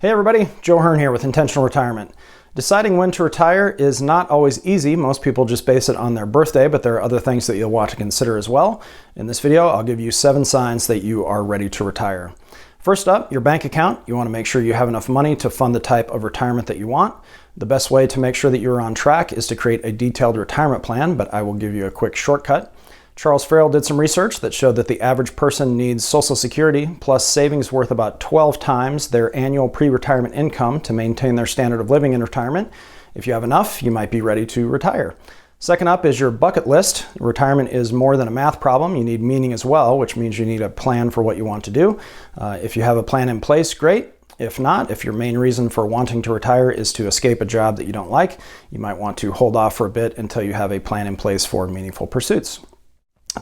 Hey everybody, Joe Hearn here with Intentional Retirement. Deciding when to retire is not always easy. Most people just base it on their birthday, but there are other things that you'll want to consider as well. In this video, I'll give you 7 signs that you are ready to retire. First up, your bank account. You want to make sure you have enough money to fund the type of retirement that you want. The best way to make sure that you're on track is to create a detailed retirement plan, but I will give you a quick shortcut. Charles Farrell did some research that showed that the average person needs Social Security plus savings worth about 12 times their annual pre-retirement income to maintain their standard of living in retirement. If you have enough, you might be ready to retire. Second up is your bucket list. Retirement is more than a math problem. You need meaning as well, which means you need a plan for what you want to do. If you have a plan in place, great. If not, if your main reason for wanting to retire is to escape a job that you don't like, you might want to hold off for a bit until you have a plan in place for meaningful pursuits.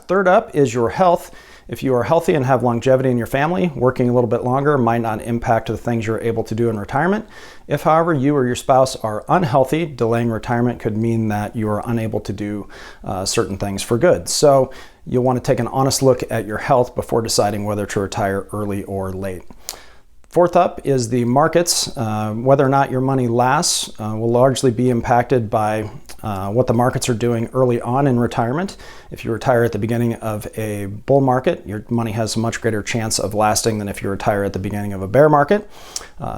Third up is your health. If you are healthy and have longevity in your family, working a little bit longer might not impact the things you're able to do in retirement. If, however, you or your spouse are unhealthy, delaying retirement could mean that you are unable to do certain things for good. So you'll want to take an honest look at your health before deciding whether to retire early or late. Fourth up is the markets. Whether or not your money lasts will largely be impacted by what the markets are doing early on in retirement. If you retire at the beginning of a bull market, your money has a much greater chance of lasting than if you retire at the beginning of a bear market.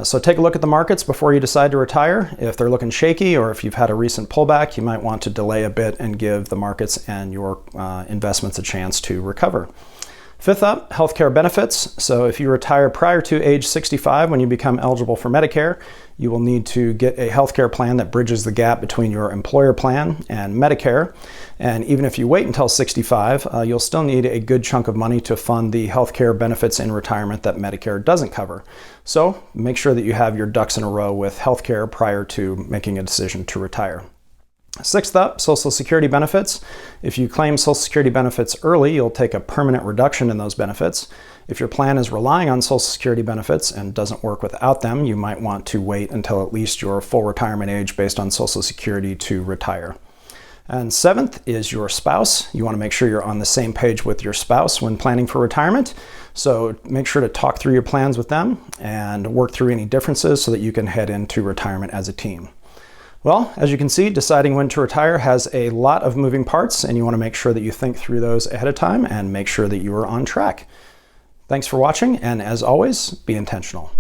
So take a look at the markets before you decide to retire. If they're looking shaky or if you've had a recent pullback, you might want to delay a bit and give the markets and your investments a chance to recover. Fifth up, healthcare benefits. So if you retire prior to age 65 when you become eligible for Medicare, you will need to get a healthcare plan that bridges the gap between your employer plan and Medicare. And even if you wait until 65, you'll still need a good chunk of money to fund the healthcare benefits in retirement that Medicare doesn't cover. So make sure that you have your ducks in a row with healthcare prior to making a decision to retire. Sixth up, Social Security benefits. If you claim Social Security benefits early, you'll take a permanent reduction in those benefits. If your plan is relying on Social Security benefits and doesn't work without them, you might want to wait until at least your full retirement age based on Social Security to retire. And seventh is your spouse. You want to make sure you're on the same page with your spouse when planning for retirement. So make sure to talk through your plans with them and work through any differences so that you can head into retirement as a team. Well, as you can see, deciding when to retire has a lot of moving parts, and you want to make sure that you think through those ahead of time and make sure that you are on track. Thanks for watching, and as always, be intentional.